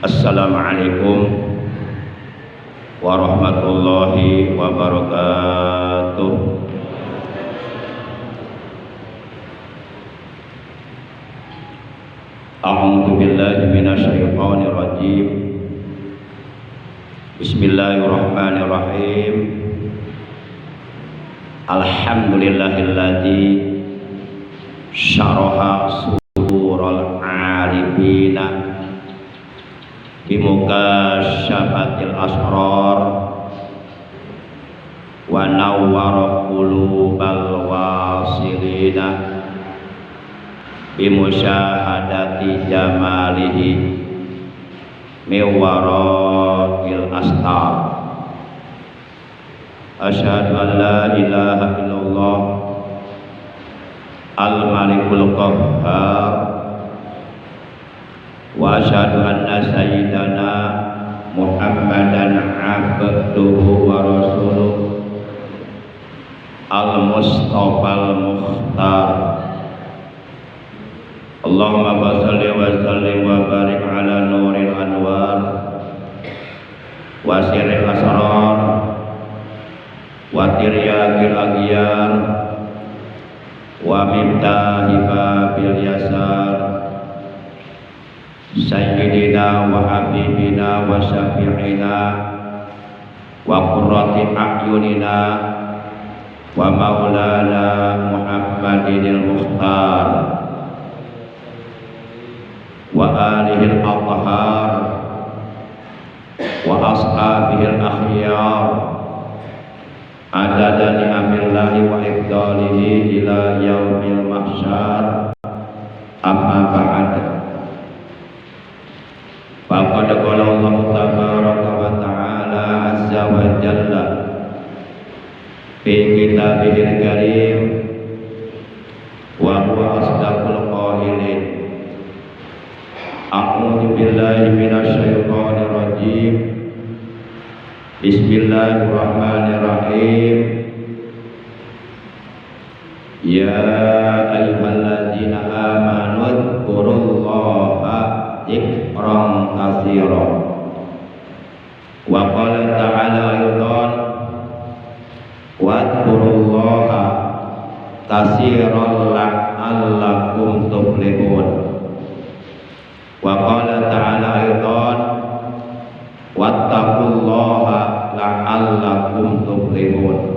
Assalamualaikum warahmatullahi wabarakatuh. A'udzu billahi minasyaitonir rajim. Bismillahirrahmanirrahim. Alhamdulillahilladzi syaraha sudural arifina bimukasyafatil asrar wa nawwara qulubal wasilina bimusyahadati jamalihi miwara'il astar. Asyhadu an la ilaha illallah al-malikul qahhar wa asyhadu anna sayyidana Muhammadan abduhu wa rasuluh al-mustafal mukhtar. Allahumma shalli wa sallim wa barik ala nuril anwar wa sirril asrar wa tiryaqil aghyar wa miftahi babil yasar sayyidina wa habibina wa syafi'ina wa qurrati a'yunina wa maulana Muhammadinil Mukhtar wa alihil athhar wa ashabihil akhyar adada ni'amillahi wa ifdalihi ila yaumil mahsyar. Amma ba'd. Faqad qala Allah tabaraka wa ta'ala azza wa jalla fi kitabihil karim wa huwa asdaqul qailin. A'udzu billahi minasyaitonir rajim. Bismillahirrahmanirrahim. Ya ayyuhalladzina amanu dzkurullaha dzikran katsiran. Wa qala ta'ala aydan wadhkurullaha katsiran la'allakum tuflihun. Wa qala ta'ala aydan wattaqullaha la'allakum tuflihun.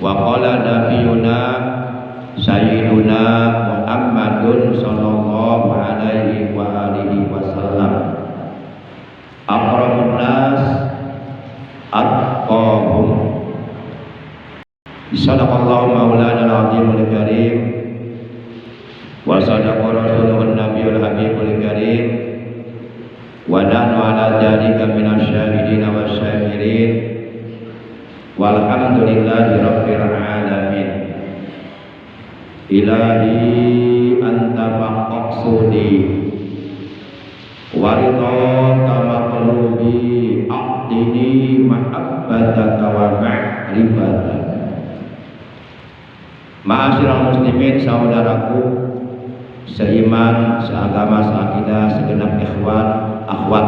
Wa qala nabiyuna sayyiduna Muhammadun sallallahu alaihi wa alihi wasallam akramun nas atqahum. Sadaqallahu maulana al-azimul karim wa sadaqa rasuluhun nabiyul habibul karim wa nahnu ala dzalika minasyahidin wa syakirin walhamdulillahi rabbil alamin. Ilahi anta maqsudi wa ridha maqlubi aqdini mahabbataka wa ma'rifataka. Ma'asyiral muslimin, saudaraku seiman, seagama, seakidah, segenap ikhwan akhwat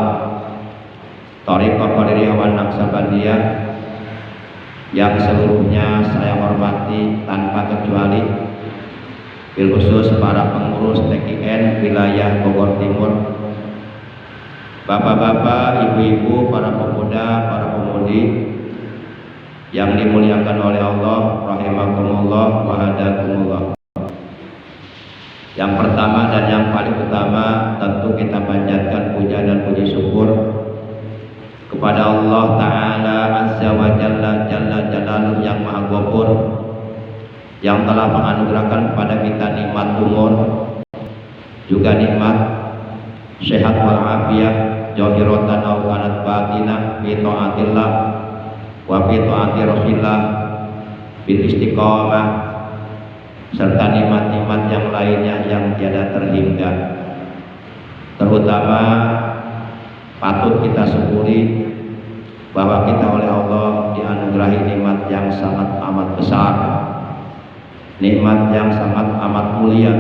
Thariqah Qadiriyah wal Naqsabandiyah yang seluruhnya saya hormati tanpa kecuali, bil khusus para pengurus TKN wilayah Bogor Timur, bapak-bapak, ibu-ibu, para pemuda, para pemudi yang dimuliakan oleh Allah, rahimakumullah wa hadakumullah. Yang pertama dan yang paling utama tentu kita panjatkan puja dan puji syukur kepada Allah Ta'ala Azza wa Jalla Jalla Jalaluh yang Maha Ghafur, yang telah menganugerahkan kepada kita nikmat umur, juga nikmat sehat wal afiyah, zahiratan aw kanat batinah, fi taatillah wa fi taati Rasulillah, bil istiqamah, serta nikmat-nikmat yang lainnya yang tiada terhingga. Terutama patut kita syukuri bahwa kita oleh Allah dianugerahi nikmat yang sangat amat besar, nikmat yang sangat amat mulia,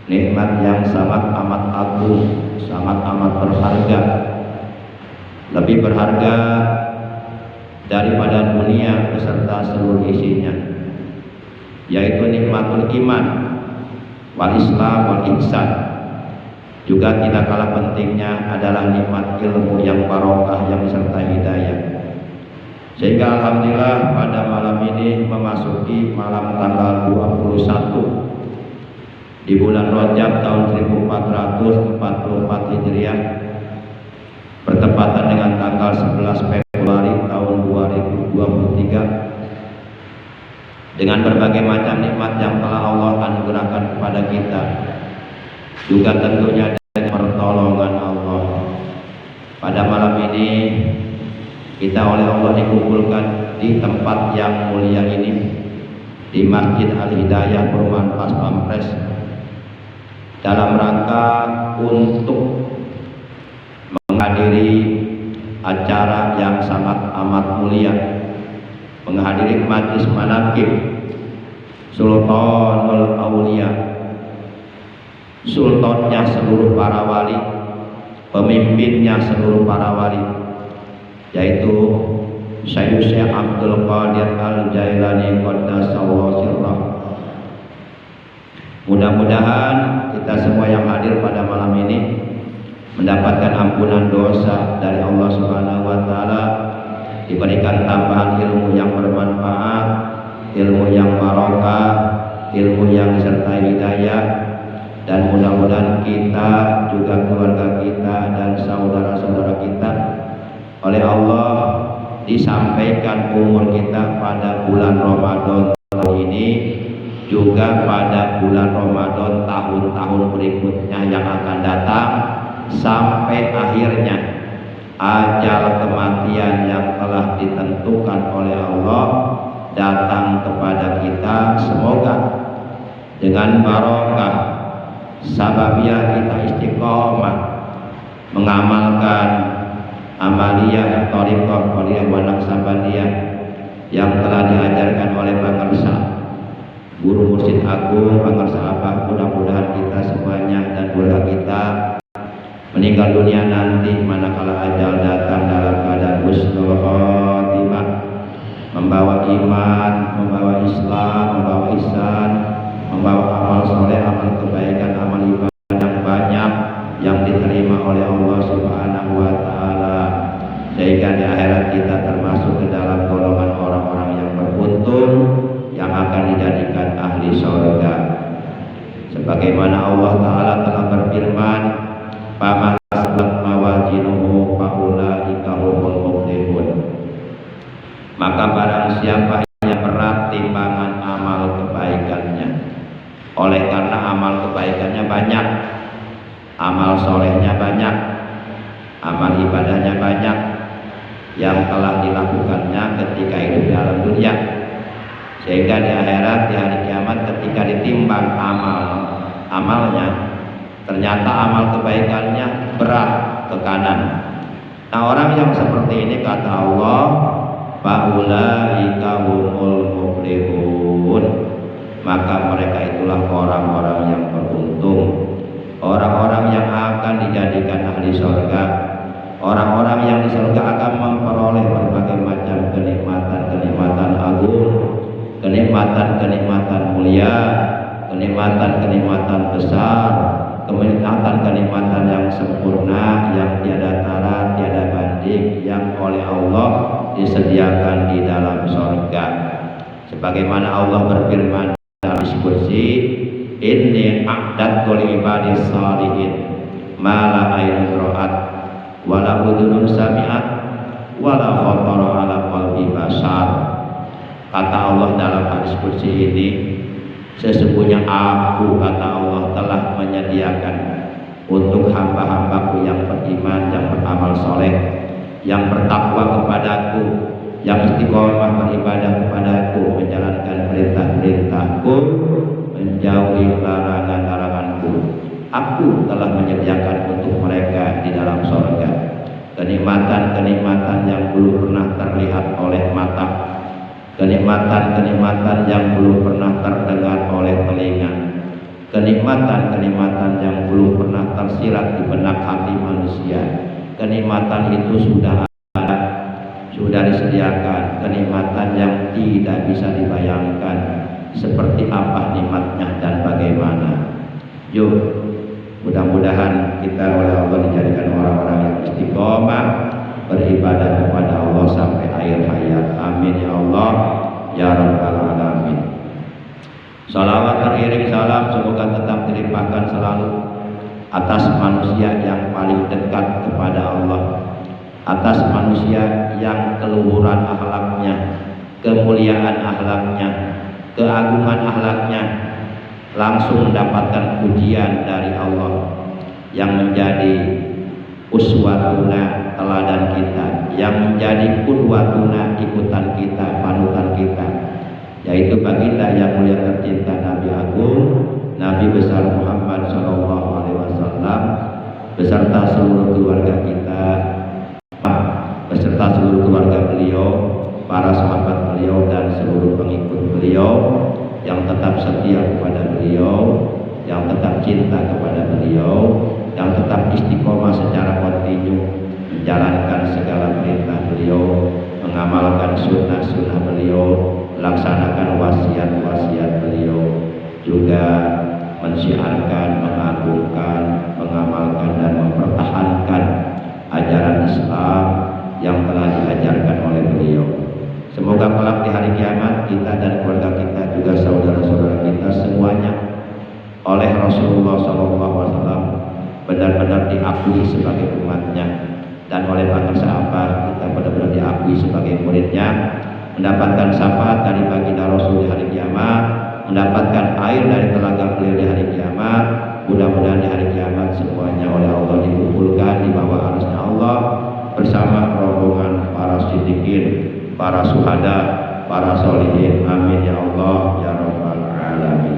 nikmat yang sangat amat agung, sangat amat berharga, lebih berharga daripada dunia beserta seluruh isinya, yaitu nikmatul iman wal Islam wal ihsan. Juga tidak kalah pentingnya adalah nikmat ilmu yang barokah yang serta hidayah. Sehingga alhamdulillah pada malam ini memasuki malam tanggal 21 di bulan Rajab tahun 1444 Hijriah, bertepatan dengan tanggal 11 Februari tahun 2023, dengan berbagai macam nikmat yang telah Allah anugerahkan kepada kita, juga tentunya dengan pertolongan Allah. Pada malam ini kita oleh Allah dikumpulkan di tempat yang mulia ini, di Masjid Al-Hidayah Perumahan Pas Pampres, dalam rangka untuk menghadiri acara yang sangat amat mulia, menghadiri majlis manaqib Sultanul Aulia, sultannya seluruh para wali, pemimpinnya seluruh para wali, yaitu Syekh Abdul Qadir Al-Jailani Qaddasallahu sirrah. Mudah-mudahan kita semua yang hadir pada malam ini mendapatkan ampunan dosa dari Allah Subhanahu wa taala, diberikan tambahan ilmu yang bermanfaat, ilmu yang barokah, ilmu yang disertai hidayah, dan mudah-mudahan kita juga keluarga kita dan saudara-saudara kita oleh Allah disampaikan umur kita pada bulan Ramadan tahun ini, juga pada bulan Ramadan tahun-tahun berikutnya yang akan datang, sampai akhirnya ajal kematian yang telah ditentukan oleh Allah datang kepada kita. Semoga dengan barokah sababiyah kita istiqomah mengamalkan amaliyah thariqah qaliyah wa naqsabandiyah yang telah diajarkan oleh Pangersa Guru Mursyid Agung Pangersa Abah. Mudah-mudahan kita semuanya dan keluarga kita meninggal dunia nanti manakala ajal datang dalam keadaan husnul khotimah, membawa iman, membawa Islam, membawa ihsan, membawa amal soleh, amal kebaikan, amal ibadah yang banyak yang diterima oleh Allah Subhanahu wa taala, sehingga di akhirat kita termasuk ke dalam golongan orang-orang yang beruntung yang akan dijadikan ahli surga. Sebagaimana Allah taala telah berfirman, "Faman mawajinuhu faulaika humul muflihun." Maka barang siapa yang berat timbangan amal kebaikannya, oleh karena amal kebaikannya banyak, amal solehnya banyak, amal ibadahnya banyak yang telah dilakukannya ketika hidup di alam dunia, sehingga di akhirat, di hari kiamat, ketika ditimbang amalnya, ternyata amal kebaikannya berat ke kanan. Nah, orang yang seperti ini kata Allah, faulaika humul muflihun, maka mereka itulah orang-orang yang beruntung, orang-orang yang akan dijadikan ahli surga, orang-orang yang di surga akan memperoleh berbagai macam kenikmatan-kenikmatan agung, kenikmatan-kenikmatan mulia, kenikmatan-kenikmatan besar, kenikmatan-kenikmatan yang sempurna, yang tiada tara, tiada banding, yang oleh Allah disediakan di dalam surga. Sebagaimana Allah berfirman dalam Qudsi, inni a'dadtu li ibadis shalihin ma la aynun ra'at wa la udhunun sami'at wa la khatara ala qalbi bashar. Kata Allah dalam hadis Qudsi ini, sesungguhnya aku, kata Allah, telah menyediakan untuk hamba-hambaku yang beriman, yang beramal soleh, yang bertakwa kepadaku, yang istiqomah beribadah kepadaku, menjalankan perintah-perintahku, menjauhi larangan-laranganku. Aku telah menyediakan untuk mereka di dalam surga kenikmatan-kenikmatan yang belum pernah terlihat oleh mata, kenikmatan-kenikmatan yang belum pernah terdengar oleh telinga, kenikmatan-kenikmatan yang belum pernah tersirat di benak hati manusia. Kenikmatan itu sudah ada, sudah disediakan. Kenikmatan yang tidak bisa dibayangkan seperti apa nikmatnya dan bagaimana. Yuk, mudah-mudahan kita oleh Allah dijadikan orang-orang yang istiqomah beribadah kepada Allah sampai akhir hayat. Amin ya Allah ya rabbal alamin. Salawat teriring salam semoga tetap dilimpahkan selalu atas manusia yang paling dekat kepada Allah, atas manusia yang keluhuran akhlaknya, kemuliaan akhlaknya, keagungan akhlaknya langsung mendapatkan pujian dari Allah, yang menjadi uswatuna teladan kita, yang menjadi qudwatuna ikutan kita, panutan kita, yaitu baginda yang mulia tercinta Nabi Agung, Nabi besar Muhammad SAW, beserta seluruh keluarga kita, beserta seluruh keluarga beliau, para sahabat beliau dan seluruh pengikut beliau yang tetap setia kepada beliau, yang tetap cinta kepada beliau, yang tetap istiqomah secara kontinu menjalankan segala perintah beliau, mengamalkan sunnah-sunnah beliau, melaksanakan wasiat-wasiat beliau, juga mensyiarkan, mengagungkan, mengamalkan dan mempertahankan ajaran Islam yang telah diajarkan oleh beliau. Semoga kelak di hari kiamat kita dan keluarga kita, juga saudara-saudara kita semuanya oleh Rasulullah SAW benar-benar diakui sebagai umatnya, dan oleh para sahabat kita benar-benar diakui sebagai muridnya, mendapatkan syafaat dari baginda Rasul di hari kiamat, mendapatkan air dari telaga beliau di hari kiamat. Mudah-mudahan di hari kiamat semuanya oleh Allah dikumpulkan di bawah arasnya Allah bersama rombongan para siddiqin, para syuhada, para sholihin. Amin ya Allah ya rabbal alamin.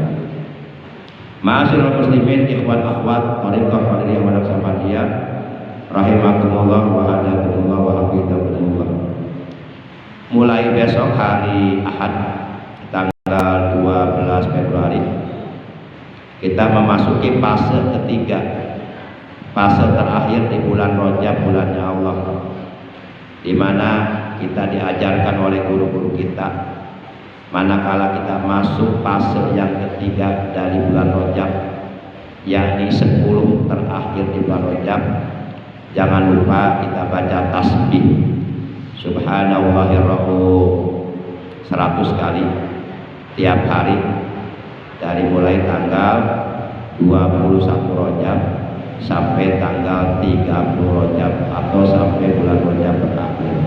Ma'asyiral muslimin, ikhwan akhwat, thariqah qadiriyah wa naqsabandiyah, rahimakumullah wa hadakumullah wa hafizakumullah. Mulai besok hari Ahad tanggal 12 Februari kita memasuki fase ketiga, fase terakhir di bulan Rajab, bulannya Allah, di mana kita diajarkan oleh guru-guru kita, manakala kita masuk fase yang ketiga dari bulan Rajab, yakni 10 terakhir di bulan Rajab, jangan lupa kita baca tasbih Subhanallahirrahim 100 kali tiap hari, dari mulai tanggal 21 Rajab sampai tanggal 30 Rajab atau sampai bulan Rajab berakhir.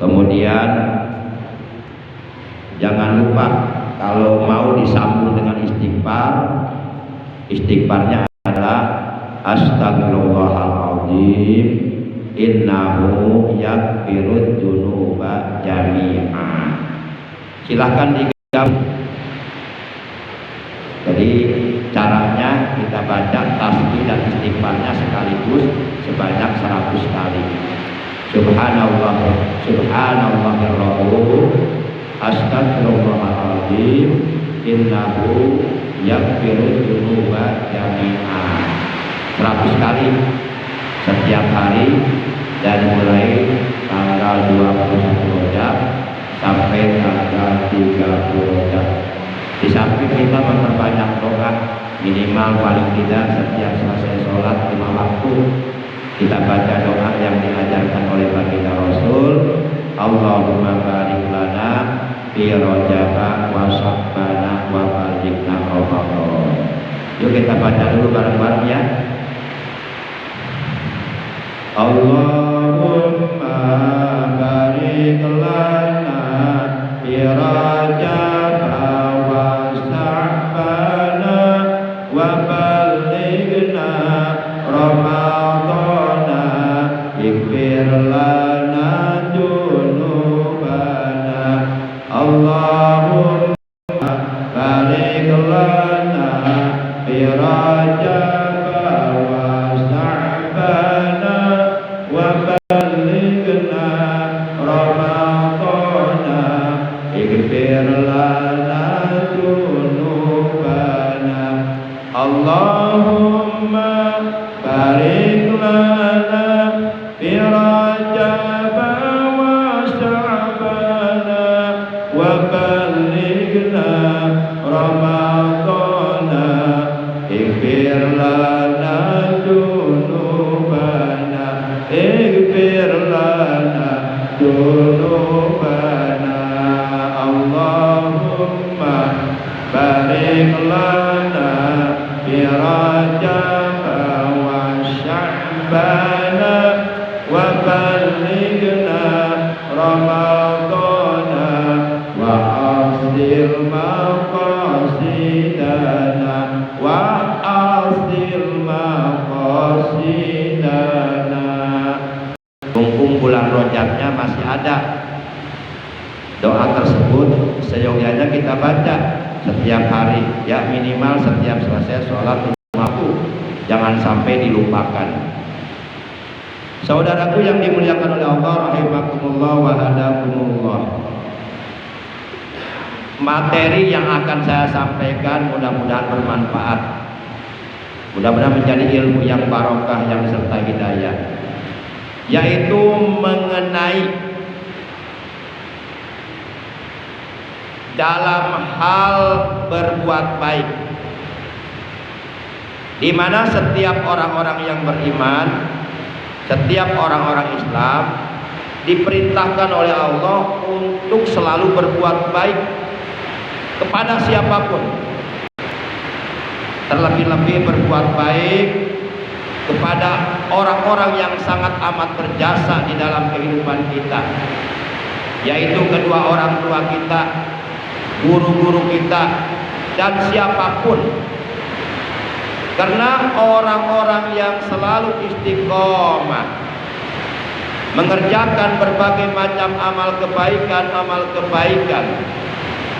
Kemudian jangan lupa kalau mau disambung dengan istighfar, istighfarnya adalah astagfirullahaladzim innahu yaghfirudz dzunuba jami'a. Silahkan digabung. Jadi caranya kita baca tasbih dan istighfarnya sekaligus sebanyak 100 kali. Subhanallah, subhanallahirrahim, astagfirullahaladzim innahu yaghfirudz dzunuba jami'a. 100 kali setiap hari dari mulai tanggal 21 Rajab sampai tanggal 30 Rajab. Di samping kita memperbanyak doa, minimal paling tidak setiap selesai sholat 5 waktu kita baca doa yang diajarkan oleh baginda Rasul. Allahumma barik lana fi Rajab wa Sya'ban wa balighna Ramadan. Yuk kita baca dulu bareng-bareng ya. Allahumma barik lana fi Rajab wa Sya'ban wa balighna Ramadan, ighfir lana dzunubana. Allahumma barik lana fi Rajab wa Sya'ban wa balighna Ramadan, masih ada. Doa tersebut seyogyanya kita baca setiap hari, ya minimal setiap selesai sholat waktu, jangan sampai dilupakan. Saudaraku yang dimuliakan oleh Allah, rahimakumullah wa hadakumullah. Materi yang akan saya sampaikan mudah-mudahan bermanfaat, mudah-mudahan menjadi ilmu yang barokah yang serta hidayah, yaitu mengenai dalam hal berbuat baik, di mana setiap orang-orang yang beriman, setiap orang-orang Islam diperintahkan oleh Allah untuk selalu berbuat baik kepada siapapun, terlebih-lebih berbuat baik kepada orang-orang yang sangat amat berjasa di dalam kehidupan kita, yaitu kedua orang tua kita, guru-guru kita, dan siapapun. Karena orang-orang yang selalu istiqomah mengerjakan berbagai macam amal kebaikan,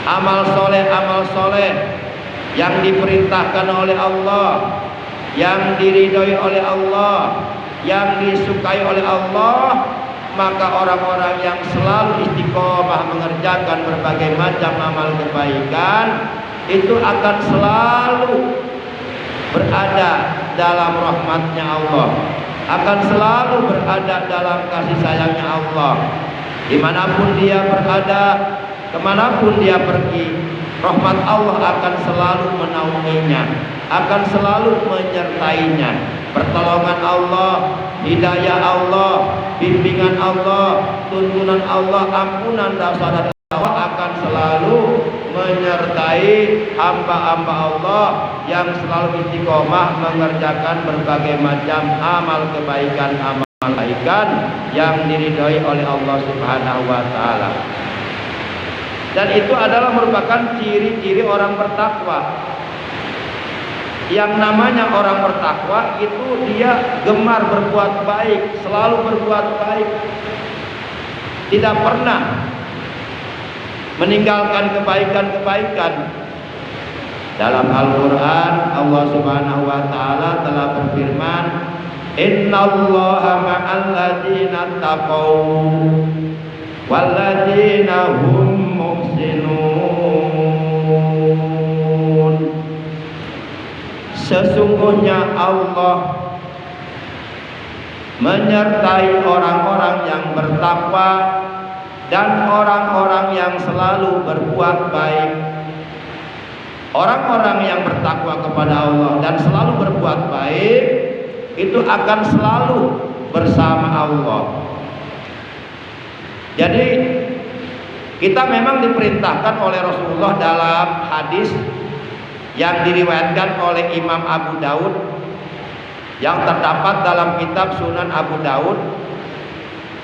amal soleh yang diperintahkan oleh Allah, yang diridhoi oleh Allah, yang disukai oleh Allah, maka orang-orang yang selalu istiqomah mengerjakan berbagai macam amal kebaikan itu akan selalu berada dalam rahmatnya Allah, akan selalu berada dalam kasih sayangnya Allah. Dimanapun dia berada, kemanapun dia pergi, rahmat Allah akan selalu menaunginya, akan selalu menyertainya. Pertolongan Allah, hidayah Allah, bimbingan Allah, tuntunan Allah, ampunan dosa dan Allah akan selalu menyertai hamba-hamba Allah yang selalu istiqomah mengerjakan berbagai macam amal kebaikan yang diridhoi oleh Allah Subhanahu wa taala. Dan itu adalah merupakan ciri-ciri orang bertakwa. Yang namanya orang bertakwa itu dia gemar berbuat baik, selalu berbuat baik, tidak pernah meninggalkan kebaikan-kebaikan. Dalam Al-Quran Allah Subhanahu wa taala telah berfirman, innallaha ma'al ladzina taqaw wal ladzina hum muhsinun. Sesungguhnya Allah menyertai orang-orang yang bertakwa dan orang-orang yang selalu berbuat baik. Orang-orang yang bertakwa kepada Allah dan selalu berbuat baik itu akan selalu bersama Allah. Jadi kita memang diperintahkan oleh Rasulullah dalam hadis yang diriwayatkan oleh Imam Abu Daud, yang terdapat dalam kitab Sunan Abu Daud.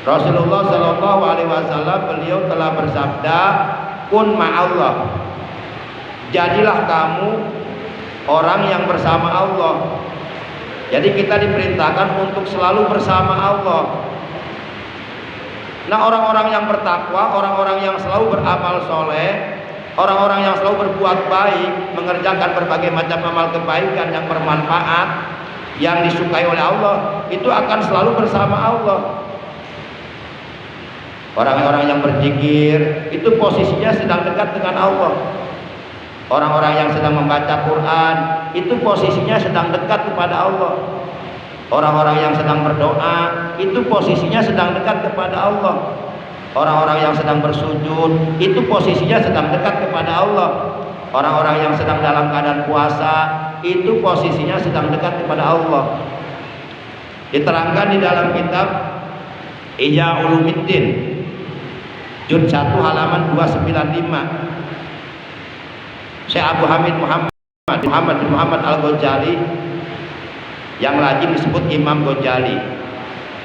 Rasulullah Shallallahu Alaihi Wasallam beliau telah bersabda, kun ma'allah, jadilah kamu orang yang bersama Allah. Jadi kita diperintahkan untuk selalu bersama Allah. Nah, orang-orang yang bertakwa, orang-orang yang selalu beramal soleh, orang-orang yang selalu berbuat baik, mengerjakan berbagai macam amal kebaikan yang bermanfaat, yang disukai oleh Allah, itu akan selalu bersama Allah. Orang-orang yang berzikir itu posisinya sedang dekat dengan Allah. Orang-orang yang sedang membaca Quran itu posisinya sedang dekat kepada Allah. Orang-orang yang sedang berdoa itu posisinya sedang dekat kepada Allah. Orang-orang yang sedang bersujud itu posisinya sedang dekat kepada Allah. Orang-orang yang sedang dalam keadaan puasa itu posisinya sedang dekat kepada Allah. Diterangkan di dalam kitab Ihya Ulumuddin juz 1 halaman 295. Syekh Abu Hamid Muhammad Al-Ghazali yang lazim disebut Imam Ghazali,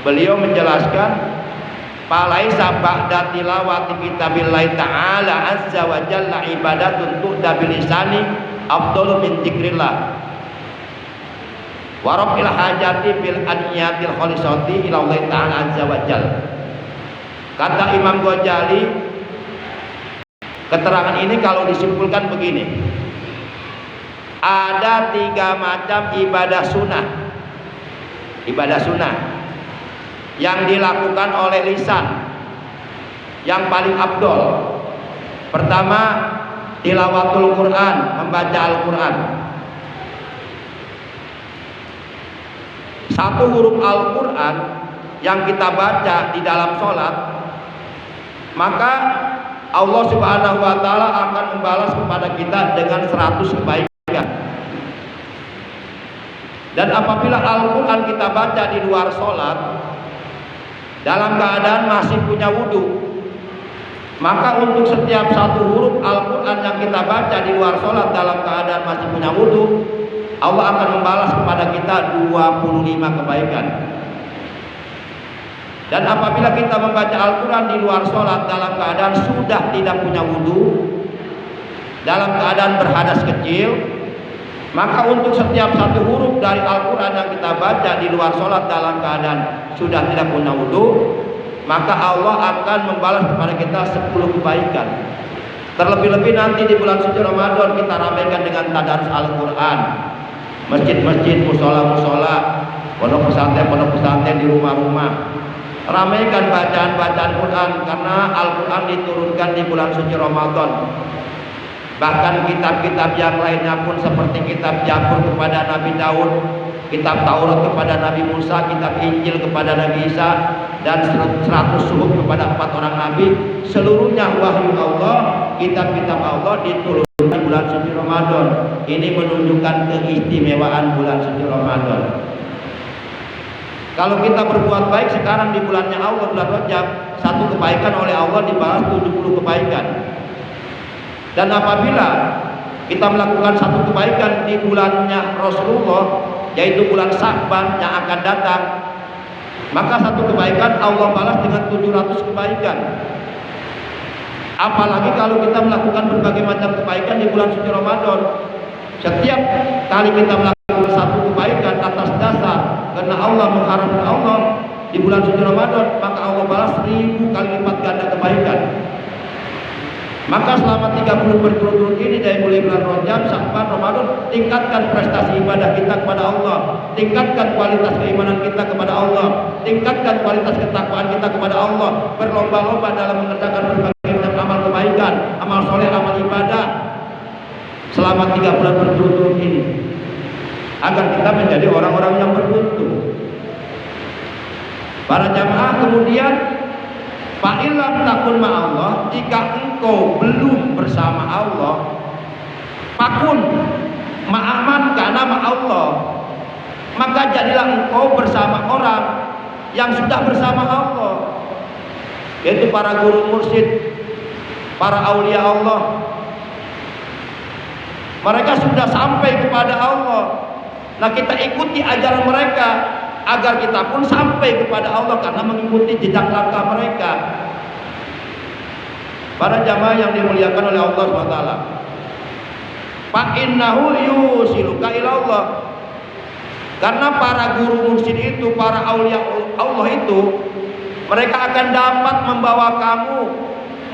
beliau menjelaskan, falaisa ba'da tilawati kitabillahi ta'ala azza wa jalla ibadatun tu'da bilisani afdalu min dzikrillah wa raf'il hajati bil aniyatil khalisati ila Allah ta'ala azza wa jalla. Kata Imam Ghazali, keterangan ini kalau disimpulkan begini: ada 3 macam ibadah sunnah. Ibadah sunnah yang dilakukan oleh lisan, yang paling afdol. Pertama, tilawatul Quran, membaca Al-Quran. Satu huruf Al-Quran yang kita baca di dalam sholat, maka Allah Subhanahu wa Ta'ala akan membalas kepada kita dengan 100 kebaikan. Dan apabila Al-Quran kita baca di luar sholat dalam keadaan masih punya wudhu, maka untuk setiap satu huruf Al-Quran yang kita baca di luar sholat dalam keadaan masih punya wudhu, Allah akan membalas kepada kita 25 kebaikan. Dan apabila kita membaca Al-Quran di luar sholat dalam keadaan sudah tidak punya wudhu, dalam keadaan berhadas kecil, maka untuk setiap satu huruf dari Al-Quran yang kita baca di luar sholat dalam keadaan sudah tidak punya wudhu, maka Allah akan membalas kepada kita 10 kebaikan. Terlebih-lebih nanti di bulan suci Ramadan kita ramaikan dengan tadarus Al-Quran. Masjid-masjid, musola-musola, pondok pesantren di rumah-rumah, ramaikan bacaan-bacaan Quran, karena Al-Quran diturunkan di bulan suci Ramadan. Bahkan kitab-kitab yang lainnya pun seperti kitab Zabur kepada Nabi Daud, kitab Taurat kepada Nabi Musa, kitab Injil kepada Nabi Isa, dan 100 suhuf kepada 4 orang Nabi, seluruhnya wahyu Allah, kitab-kitab Allah diturunkan di bulan suci Ramadan. Ini menunjukkan keistimewaan bulan suci Ramadan. Kalau kita berbuat baik sekarang di bulannya Allah, bulan Rajab, 1 kebaikan oleh Allah dibalas 70 kebaikan. Dan apabila kita melakukan 1 kebaikan di bulannya Rasulullah, yaitu bulan Sya'ban yang akan datang, maka 1 kebaikan Allah balas dengan 700 kebaikan. Apalagi kalau kita melakukan berbagai macam kebaikan di bulan suci Ramadan. Setiap kali kita melakukan 1 kebaikan atas dasar karena Allah mengharapkan Allah di bulan suci Ramadan, maka Allah balas 1000 kali lipat ganda kebaikan. Maka selama 30 berturut-turut ini, dari mulai bulan Rajab, Sya'ban, Ramadan, tingkatkan prestasi ibadah kita kepada Allah, tingkatkan kualitas keimanan kita kepada Allah, tingkatkan kualitas ketakwaan kita kepada Allah, berlomba-lomba dalam mengerjakan berbagai macam amal kebaikan, amal soleh, amal ibadah selama 3 bulan berturut-turut ini, agar kita menjadi orang-orang yang beruntung. Para jamaah, kemudian fa'ilam takun ma'allah, jika engkau belum bersama Allah, fakun ma'aman kana ma'allah, maka jadilah engkau bersama orang yang sudah bersama Allah, yaitu para guru mursyid, para aulia Allah. Mereka sudah sampai kepada Allah. Nah, kita ikuti ajaran mereka agar kita pun sampai kepada Allah karena mengikuti jejak langkah mereka. Para jamaah yang dimuliakan oleh Allah SWT, fa innahu yusiluka ila Allah, karena para guru mursyid itu, para aulia Allah itu, mereka akan dapat membawa kamu,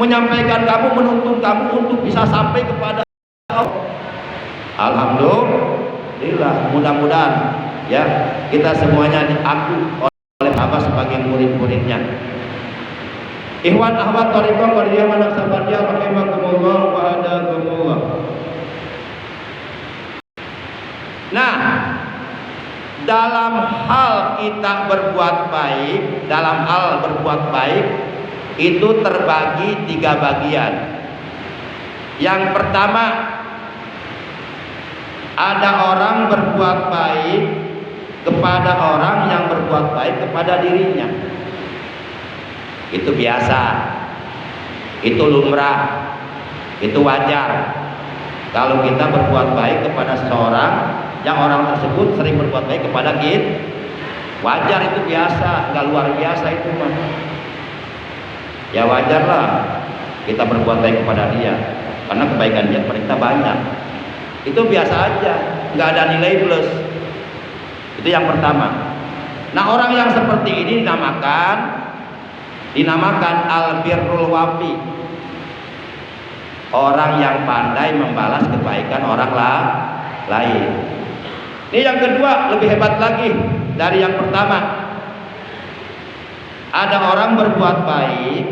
menyampaikan kamu, menuntun kamu untuk bisa sampai kepada Allah. Alhamdulillah, mudah-mudahan ya kita semuanya diaku oleh Allah sebagai murid-muridnya. Ikhwan akhwat thariqah qadriyah manaqsabaniyah rahimakumullah wa hadakumullah. Nah, dalam hal kita berbuat baik, dalam hal berbuat baik itu terbagi 3 bagian. Yang pertama, ada orang berbuat baik kepada orang yang berbuat baik kepada dirinya. Itu biasa, itu lumrah, itu wajar. Kalau kita berbuat baik kepada seseorang yang orang tersebut sering berbuat baik kepada kita, wajar, itu biasa, nggak luar biasa itu mah. Ya wajarlah kita berbuat baik kepada dia, karena kebaikan dia kita banyak. Itu biasa aja, nggak ada nilai plus. Itu yang pertama. Nah, orang yang seperti ini dinamakan dinamakan al-birrul wafi, orang yang pandai membalas kebaikan orang lain. Ini yang kedua lebih hebat lagi dari yang pertama. Ada orang berbuat baik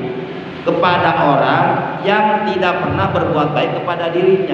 kepada orang yang tidak pernah berbuat baik kepada dirinya.